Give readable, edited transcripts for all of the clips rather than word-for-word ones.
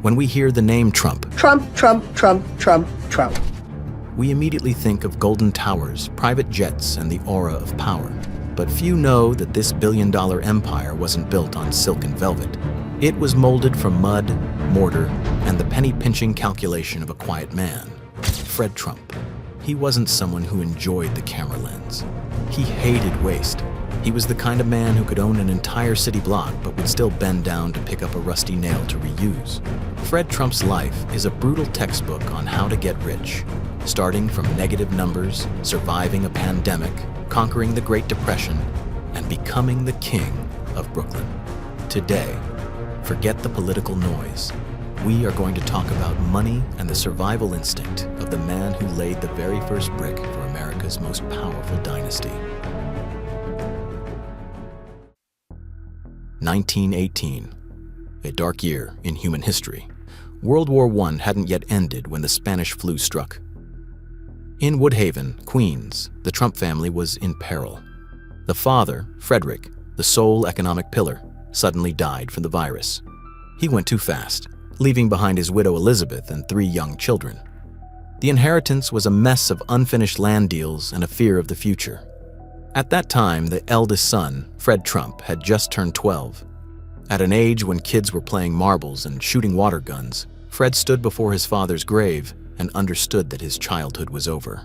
When we hear the name Trump, we immediately think of golden towers, private jets, and the aura of power. But few know that this billion-dollar empire wasn't built on silk and velvet. It was molded from mud, mortar, and the penny-pinching calculation of a quiet man, Fred Trump. He wasn't someone who enjoyed the camera lens. He hated waste. He was the kind of man who could own an entire city block but would still bend down to pick up a rusty nail to reuse. Fred Trump's life is a brutal textbook on how to get rich, starting from negative numbers, surviving a pandemic, conquering the Great Depression, and becoming the king of Brooklyn. Today, forget the political noise. We are going to talk about money and the survival instinct of the man who laid the very first brick for America's most powerful dynasty. 1918, a dark year in human history. World War I hadn't yet ended when the Spanish flu struck. In Woodhaven, Queens, the Trump family was in peril. The father, Frederick, the sole economic pillar, suddenly died from the virus. He went too fast, leaving behind his widow Elizabeth and 3 young children. The inheritance was a mess of unfinished land deals and a fear of the future. At that time, the eldest son, Fred Trump, had just turned 12. At an age when kids were playing marbles and shooting water guns, Fred stood before his father's grave and understood that his childhood was over.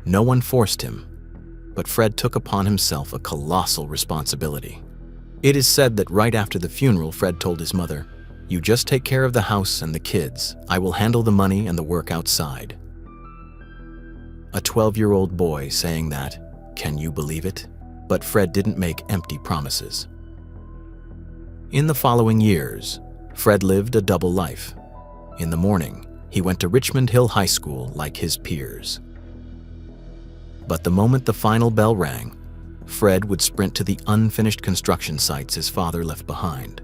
No one forced him, but Fred took upon himself a colossal responsibility. It is said that right after the funeral, Fred told his mother, "You just take care of the house and the kids. I will handle the money and the work outside." A 12-year-old boy saying that, can you believe it? But Fred didn't make empty promises. In the following years, Fred lived a double life. In the morning, he went to Richmond Hill High School like his peers. But the moment the final bell rang, Fred would sprint to the unfinished construction sites his father left behind.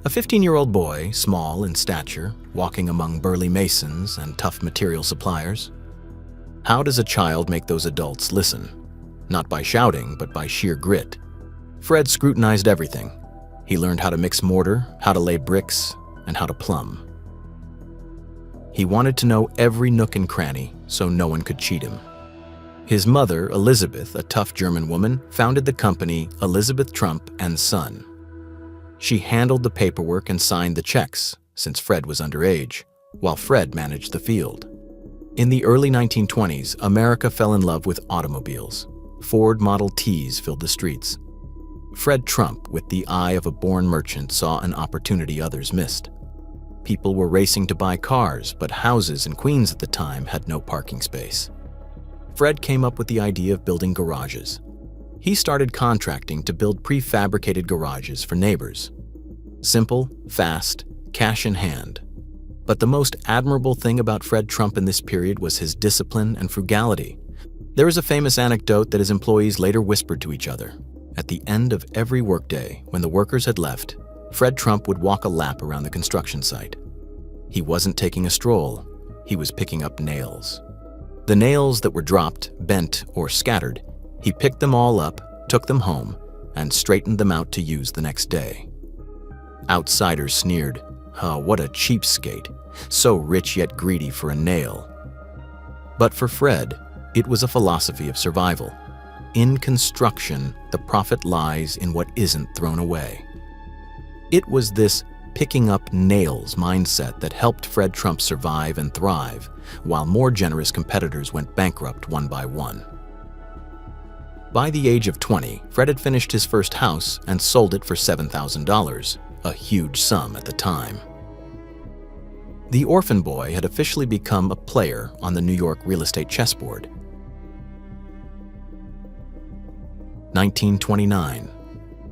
A 15-year-old boy, small in stature, walking among burly masons and tough material suppliers. How does a child make those adults listen? Not by shouting, but by sheer grit. Fred scrutinized everything. He learned how to mix mortar, how to lay bricks, and how to plumb. He wanted to know every nook and cranny so no one could cheat him. His mother, Elizabeth, a tough German woman, founded the company Elizabeth Trump and Son. She handled the paperwork and signed the checks, since Fred was underage, while Fred managed the field. In the early 1920s, America fell in love with automobiles. Ford Model Ts filled the streets. Fred Trump, with the eye of a born merchant, saw an opportunity others missed. People were racing to buy cars, but houses in Queens at the time had no parking space. Fred came up with the idea of building garages. He started contracting to build prefabricated garages for neighbors. Simple, fast, cash in hand. But the most admirable thing about Fred Trump in this period was his discipline and frugality. There is a famous anecdote that his employees later whispered to each other. At the end of every workday, when the workers had left, Fred Trump would walk a lap around the construction site. He wasn't taking a stroll, he was picking up nails. The nails that were dropped, bent, or scattered, he picked them all up, took them home, and straightened them out to use the next day. Outsiders sneered, "Oh, what a cheapskate, so rich yet greedy for a nail." But for Fred, it was a philosophy of survival. In construction, the profit lies in what isn't thrown away. It was this picking up nails mindset that helped Fred Trump survive and thrive, while more generous competitors went bankrupt one by one. By the age of 20, Fred had finished his first house and sold it for $7,000, a huge sum at the time. The orphan boy had officially become a player on the New York real estate chessboard. 1929.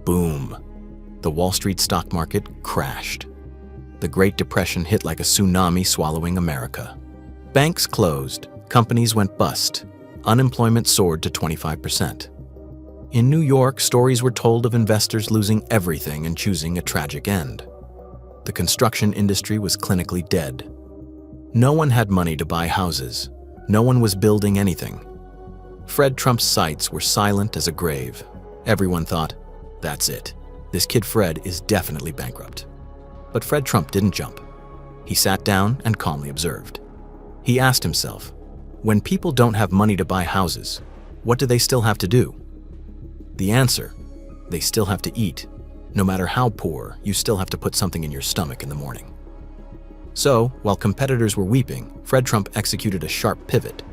Boom. The Wall Street stock market crashed. The Great Depression hit like a tsunami swallowing America. Banks closed, companies went bust, unemployment soared to 25%. In New York, stories were told of investors losing everything and choosing a tragic end. The construction industry was clinically dead. No one had money to buy houses. No one was building anything. Fred Trump's sites were silent as a grave. Everyone thought, that's it. This kid Fred is definitely bankrupt. But Fred Trump didn't jump. He sat down and calmly observed. He asked himself, when people don't have money to buy houses, what do they still have to do? The answer, they still have to eat. No matter how poor, you still have to put something in your stomach in the morning. So, while competitors were weeping, Fred Trump executed a sharp pivot.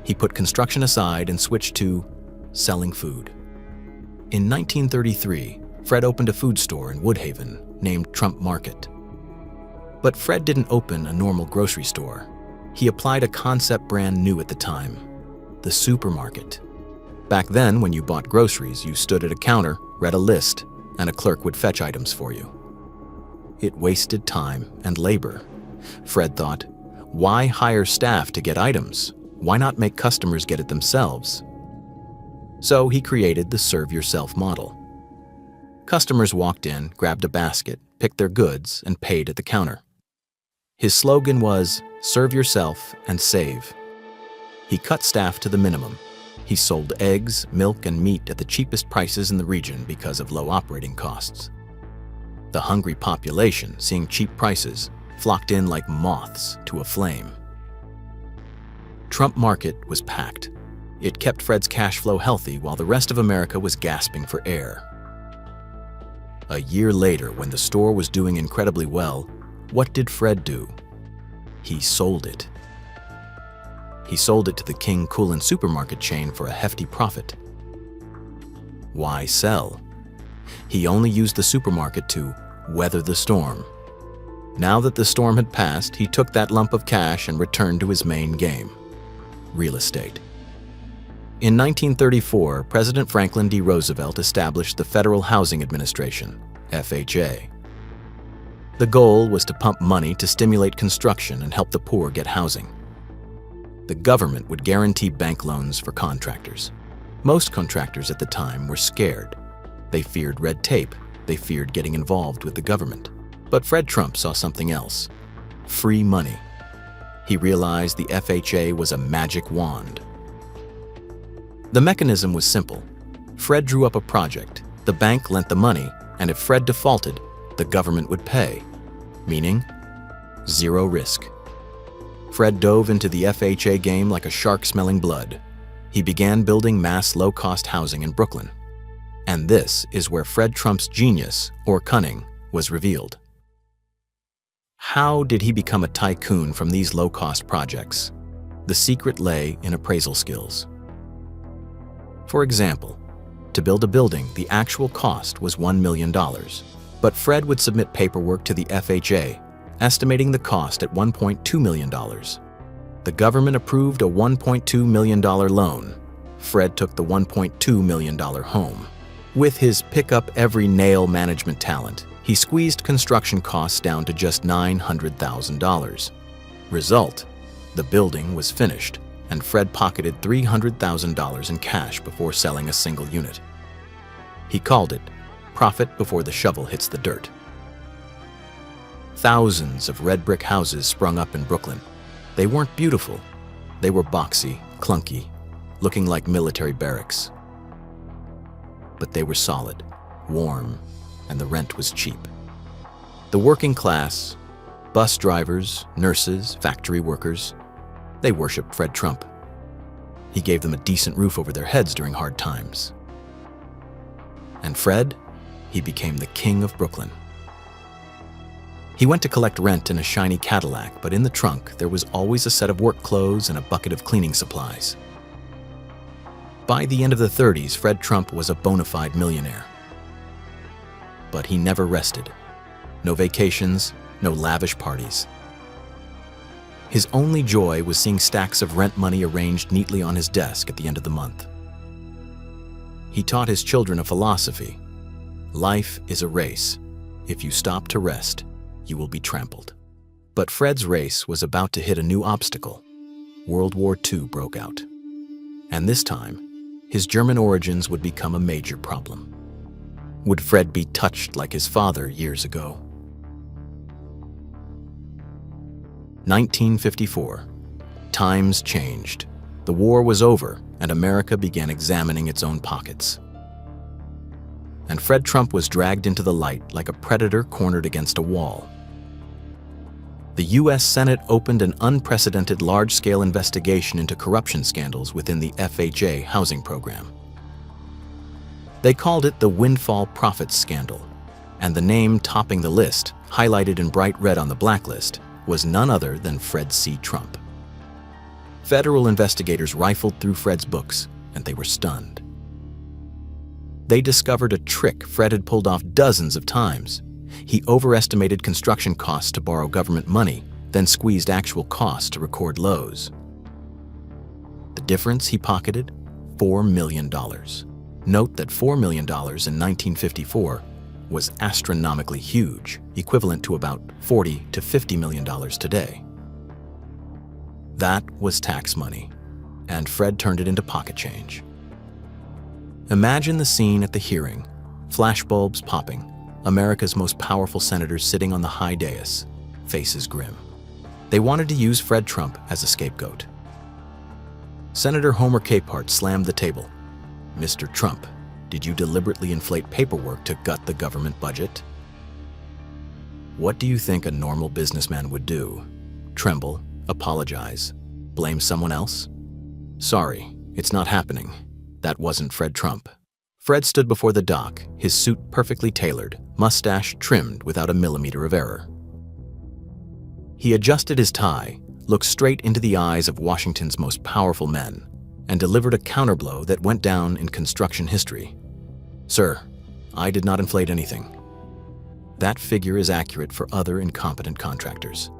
He put construction aside and switched to selling food. In 1933, Fred opened a food store in Woodhaven named Trump Market. But Fred didn't open a normal grocery store. He applied a concept brand new at the time, the supermarket. Back then, when you bought groceries, you stood at a counter, read a list, and a clerk would fetch items for you. It wasted time and labor. Fred thought, why hire staff to get items? Why not make customers get it themselves? So he created the serve yourself model. Customers walked in, grabbed a basket, picked their goods, and paid at the counter. His slogan was, serve yourself and save. He cut staff to the minimum. He sold eggs, milk, and meat at the cheapest prices in the region because of low operating costs. The hungry population, seeing cheap prices, flocked in like moths to a flame. Trump Market was packed. It kept Fred's cash flow healthy while the rest of America was gasping for air. A year later, when the store was doing incredibly well, what did Fred do? He sold it. He sold it to the King Kulin supermarket chain for a hefty profit. Why sell? He only used the supermarket to weather the storm. Now that the storm had passed, he took that lump of cash and returned to his main game, real estate. In 1934, President Franklin D. Roosevelt established the Federal Housing Administration, FHA. The goal was to pump money to stimulate construction and help the poor get housing. The government would guarantee bank loans for contractors. Most contractors at the time were scared. They feared red tape. They feared getting involved with the government. But Fred Trump saw something else: free money. He realized the FHA was a magic wand. The mechanism was simple. Fred drew up a project, the bank lent the money, and if Fred defaulted, the government would pay, meaning zero risk. Fred dove into the FHA game like a shark smelling blood. He began building mass low-cost housing in Brooklyn. And this is where Fred Trump's genius, or cunning, was revealed. How did he become a tycoon from these low-cost projects? The secret lay in appraisal skills. For example, to build a building, the actual cost was $1 million, but Fred would submit paperwork to the FHA, estimating the cost at $1.2 million. The government approved a $1.2 million loan. Fred took the $1.2 million home. With his pick-up-every-nail management talent, he squeezed construction costs down to just $900,000. Result: the building was finished, and Fred pocketed $300,000 in cash before selling a single unit. He called it profit before the shovel hits the dirt. Thousands of red brick houses sprung up in Brooklyn. They weren't beautiful. They were boxy, clunky, looking like military barracks. But they were solid, warm, and the rent was cheap. The working class, bus drivers, nurses, factory workers, they worshipped Fred Trump. He gave them a decent roof over their heads during hard times. And Fred, he became the king of Brooklyn. He went to collect rent in a shiny Cadillac, but in the trunk there was always a set of work clothes and a bucket of cleaning supplies. By the end of the 30s, Fred Trump was a bona fide millionaire. But he never rested. No vacations, no lavish parties. His only joy was seeing stacks of rent money arranged neatly on his desk at the end of the month. He taught his children a philosophy: life is a race. If you stop to rest, you will be trampled. But Fred's race was about to hit a new obstacle. World War II broke out. And this time, his German origins would become a major problem. Would Fred be touched like his father years ago? 1954. Times changed. The war was over, and America began examining its own pockets. And Fred Trump was dragged into the light like a predator cornered against a wall. The U.S. Senate opened an unprecedented large-scale investigation into corruption scandals within the FHA housing program. They called it the Windfall Profits Scandal, and the name topping the list, highlighted in bright red on the blacklist, was none other than Fred C. Trump. Federal investigators rifled through Fred's books, and they were stunned. They discovered a trick Fred had pulled off dozens of times. He overestimated construction costs to borrow government money, then squeezed actual costs to record lows. The difference he pocketed? $4 million. Note that $4 million in 1954 was astronomically huge, equivalent to about $40 to $50 million today. That was tax money, and Fred turned it into pocket change. Imagine the scene at the hearing, flashbulbs popping, America's most powerful senators sitting on the high dais, faces grim. They wanted to use Fred Trump as a scapegoat. Senator Homer Capehart slammed the table. "Mr. Trump, did you deliberately inflate paperwork to gut the government budget?" What do you think a normal businessman would do? Tremble, apologize, blame someone else? Sorry, it's not happening. That wasn't Fred Trump. Fred stood before the dock, his suit perfectly tailored, mustache trimmed without a millimeter of error. He adjusted his tie, looked straight into the eyes of Washington's most powerful men, and delivered a counterblow that went down in construction history. "Sir, I did not inflate anything. That figure is accurate for other incompetent contractors.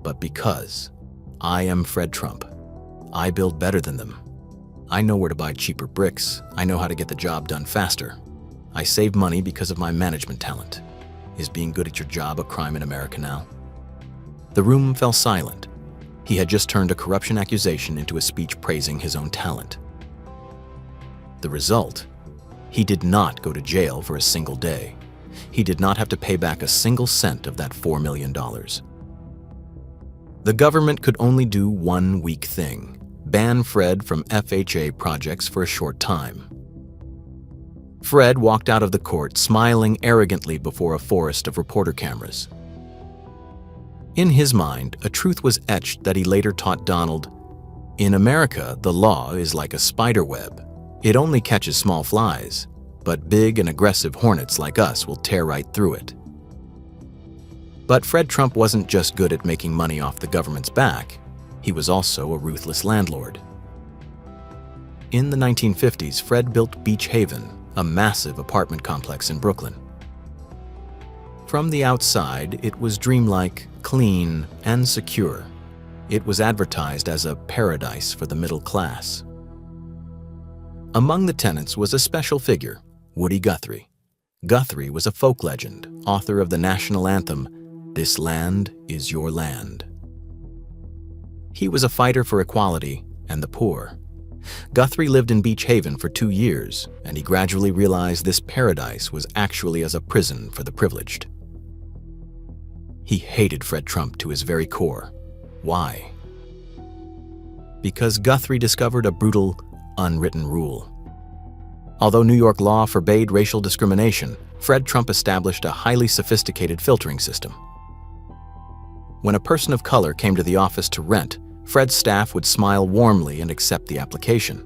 But because I am Fred Trump, I build better than them. I know where to buy cheaper bricks. I know how to get the job done faster. I save money because of my management talent. Is being good at your job a crime in America now?" The room fell silent. He had just turned a corruption accusation into a speech praising his own talent. The result? He did not go to jail for a single day. He did not have to pay back a single cent of that $4 million. The government could only do one weak thing: ban Fred from FHA projects for a short time. Fred walked out of the court smiling arrogantly before a forest of reporter cameras. In his mind, a truth was etched that he later taught Donald: "In America, the law is like a spider web. It only catches small flies, but big and aggressive hornets like us will tear right through it." But Fred Trump wasn't just good at making money off the government's back. He was also a ruthless landlord. In the 1950s, Fred built Beach Haven, a massive apartment complex in Brooklyn. From the outside, it was dreamlike, clean, and secure. It was advertised as a paradise for the middle class. Among the tenants was a special figure, Woody Guthrie. Guthrie was a folk legend, author of the national anthem, "This land is your land." He was a fighter for equality and the poor. Guthrie lived in Beach Haven for 2 years, and he gradually realized this paradise was actually as a prison for the privileged. He hated Fred Trump to his very core. Why? Because Guthrie discovered a brutal, unwritten rule. Although New York law forbade racial discrimination, Fred Trump established a highly sophisticated filtering system. When a person of color came to the office to rent, Fred's staff would smile warmly and accept the application.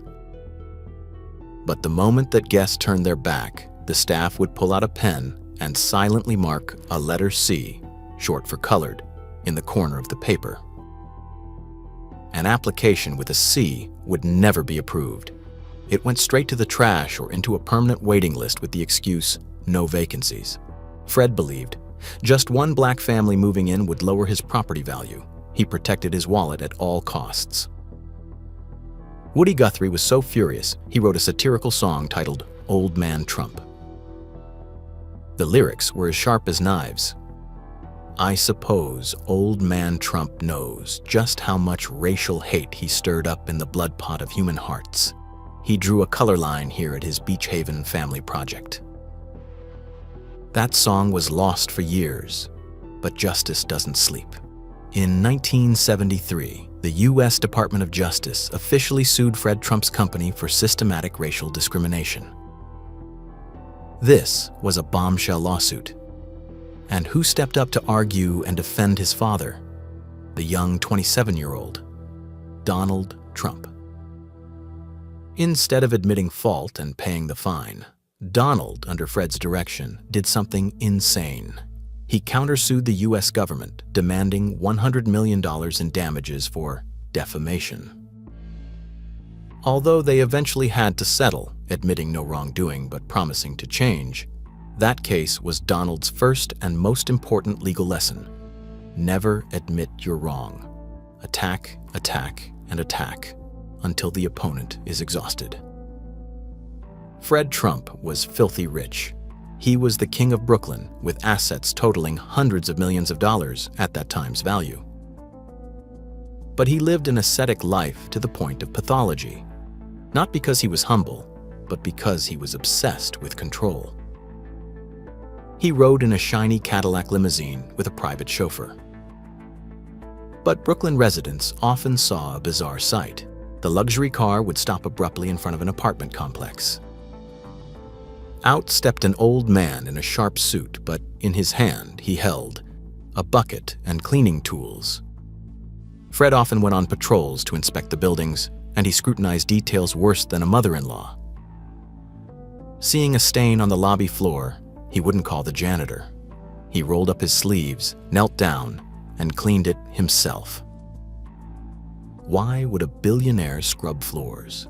But the moment that guests turned their back, the staff would pull out a pen and silently mark a letter C, short for colored, in the corner of the paper. An application with a C would never be approved. It went straight to the trash or into a permanent waiting list with the excuse, "no vacancies." Fred believed just one black family moving in would lower his property value. He protected his wallet at all costs. Woody Guthrie was so furious, he wrote a satirical song titled "Old Man Trump." The lyrics were as sharp as knives. "I suppose old man Trump knows just how much racial hate he stirred up in the blood pot of human hearts. He drew a color line here at his Beach Haven family project." That song was lost for years, but justice doesn't sleep. In 1973, the U.S. Department of Justice officially sued Fred Trump's company for systematic racial discrimination. This was a bombshell lawsuit. And who stepped up to argue and defend his father? the young 27-year-old, Donald Trump. Instead of admitting fault and paying the fine, Donald, under Fred's direction, did something insane. He countersued the U.S. government, demanding $100 million in damages for defamation. Although they eventually had to settle, admitting no wrongdoing but promising to change, that case was Donald's first and most important legal lesson. Never admit you're wrong. Attack, attack, and attack until the opponent is exhausted. Fred Trump was filthy rich. He was the king of Brooklyn, with assets totaling hundreds of millions of dollars at that time's value. But he lived an ascetic life to the point of pathology, not because he was humble, but because he was obsessed with control. He rode in a shiny Cadillac limousine with a private chauffeur. But Brooklyn residents often saw a bizarre sight. The luxury car would stop abruptly in front of an apartment complex. Out stepped an old man in a sharp suit, but in his hand he held a bucket and cleaning tools. Fred often went on patrols to inspect the buildings, and he scrutinized details worse than a mother-in-law. Seeing a stain on the lobby floor, he wouldn't call the janitor. He rolled up his sleeves, knelt down, and cleaned it himself. Why would a billionaire scrub floors?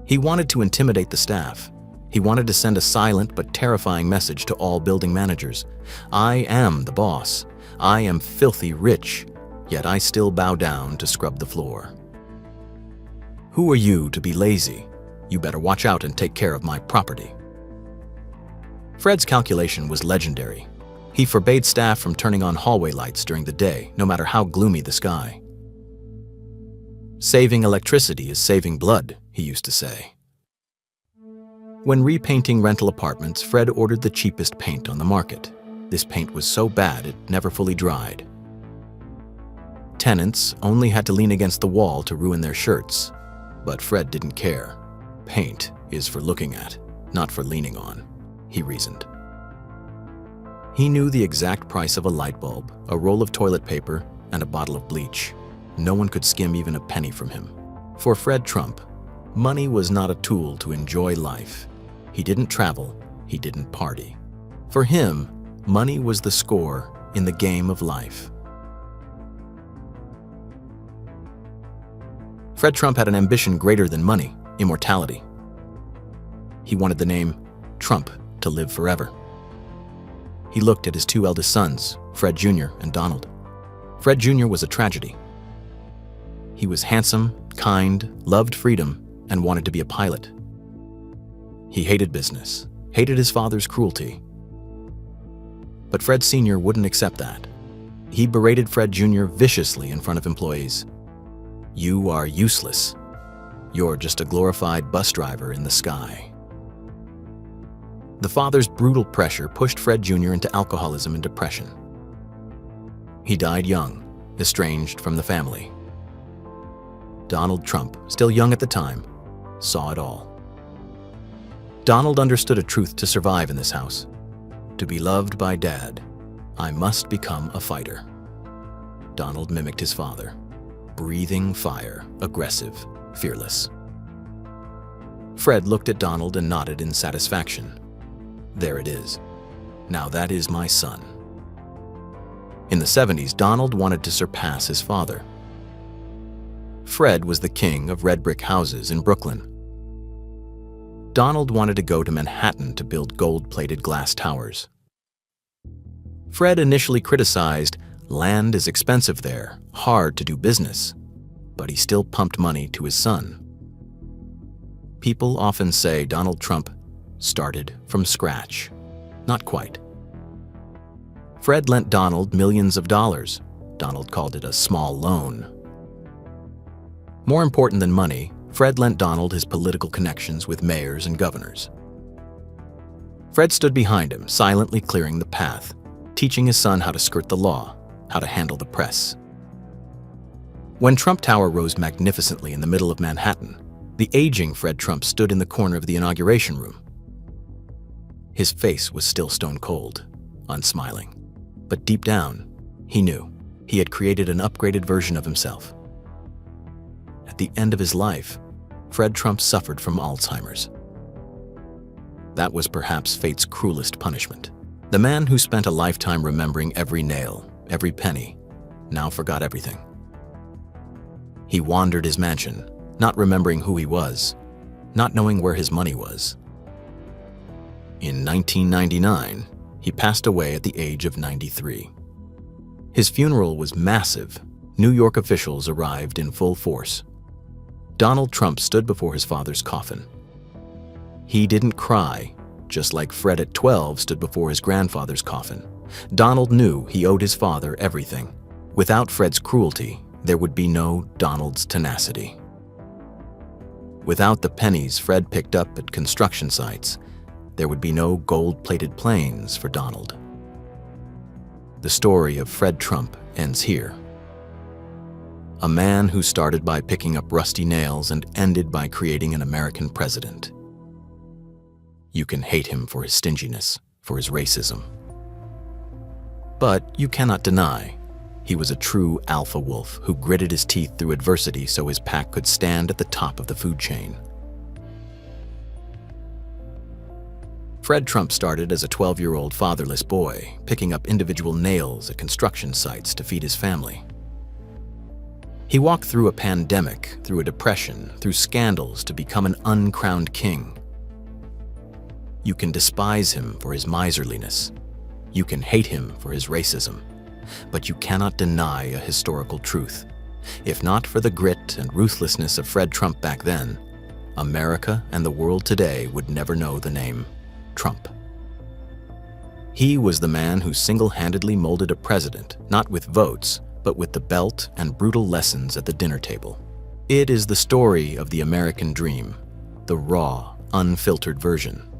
He wanted to intimidate the staff. He wanted to send a silent but terrifying message to all building managers. I am the boss. I am filthy rich, yet I still bow down to scrub the floor. Who are you to be lazy? You better watch out and take care of my property. Fred's calculation was legendary. He forbade staff from turning on hallway lights during the day, no matter how gloomy the sky. Saving electricity is saving blood, he used to say. When repainting rental apartments, Fred ordered the cheapest paint on the market. This paint was so bad it never fully dried. Tenants only had to lean against the wall to ruin their shirts, but Fred didn't care. Paint is for looking at, not for leaning on, he reasoned. He knew the exact price of a light bulb, a roll of toilet paper, and a bottle of bleach. No one could skim even a penny from him. For Fred Trump, money was not a tool to enjoy life. He didn't travel, he didn't party. For him, money was the score in the game of life. Fred Trump had an ambition greater than money, immortality. He wanted the name Trump to live forever. He looked at his two eldest sons, Fred Jr. and Donald. Fred Jr. was a tragedy. He was handsome, kind, loved freedom, and wanted to be a pilot. He hated business, hated his father's cruelty. But Fred Sr. wouldn't accept that. He berated Fred Jr. viciously in front of employees. You are useless. You're just a glorified bus driver in the sky. The father's brutal pressure pushed Fred Jr. into alcoholism and depression. He died young, estranged from the family. Donald Trump, still young at the time, saw it all. Donald understood a truth to survive in this house. To be loved by Dad, I must become a fighter. Donald mimicked his father, breathing fire, aggressive, fearless. Fred looked at Donald and nodded in satisfaction. There it is. Now that is my son. In the 70s, Donald wanted to surpass his father. Fred was the king of red brick houses in Brooklyn. Donald wanted to go to Manhattan to build gold-plated glass towers. Fred initially criticized, land is expensive there, hard to do business, but he still pumped money to his son. People often say Donald Trump started from scratch. Not quite. Fred lent Donald millions of dollars. Donald called it a small loan. More important than money, Fred lent Donald his political connections with mayors and governors. Fred stood behind him, silently clearing the path, teaching his son how to skirt the law, how to handle the press. When Trump Tower rose magnificently in the middle of Manhattan, the aging Fred Trump stood in the corner of the inauguration room. His face was still stone cold, unsmiling. But deep down, he knew He had created an upgraded version of himself. At the end of his life, Fred Trump suffered from Alzheimer's. That was perhaps fate's cruelest punishment. The man who spent a lifetime remembering every nail, every penny, now forgot everything. He wandered his mansion, not remembering who he was, not knowing where his money was. In 1999, he passed away at the age of 93. His funeral was massive. New York officials arrived in full force. Donald Trump stood before his father's coffin. He didn't cry, just like Fred at 12 stood before his grandfather's coffin. Donald knew he owed his father everything. Without Fred's cruelty, there would be no Donald's tenacity. Without the pennies Fred picked up at construction sites, there would be no gold-plated planes for Donald. The story of Fred Trump ends here. A man who started by picking up rusty nails and ended by creating an American president. You can hate him for his stinginess, for his racism. But you cannot deny he was a true alpha wolf who gritted his teeth through adversity so his pack could stand at the top of the food chain. Fred Trump started as a 12-year-old fatherless boy, picking up individual nails at construction sites to feed his family. He walked through a pandemic, through a depression, through scandals to become an uncrowned king. You can despise him for his miserliness. You can hate him for his racism. But you cannot deny a historical truth. If not for the grit and ruthlessness of Fred Trump back then, America and the world today would never know the name Trump. He was the man who single-handedly molded a president, not with votes, but with the belt and brutal lessons at the dinner table. It is the story of the American dream, the raw, unfiltered version.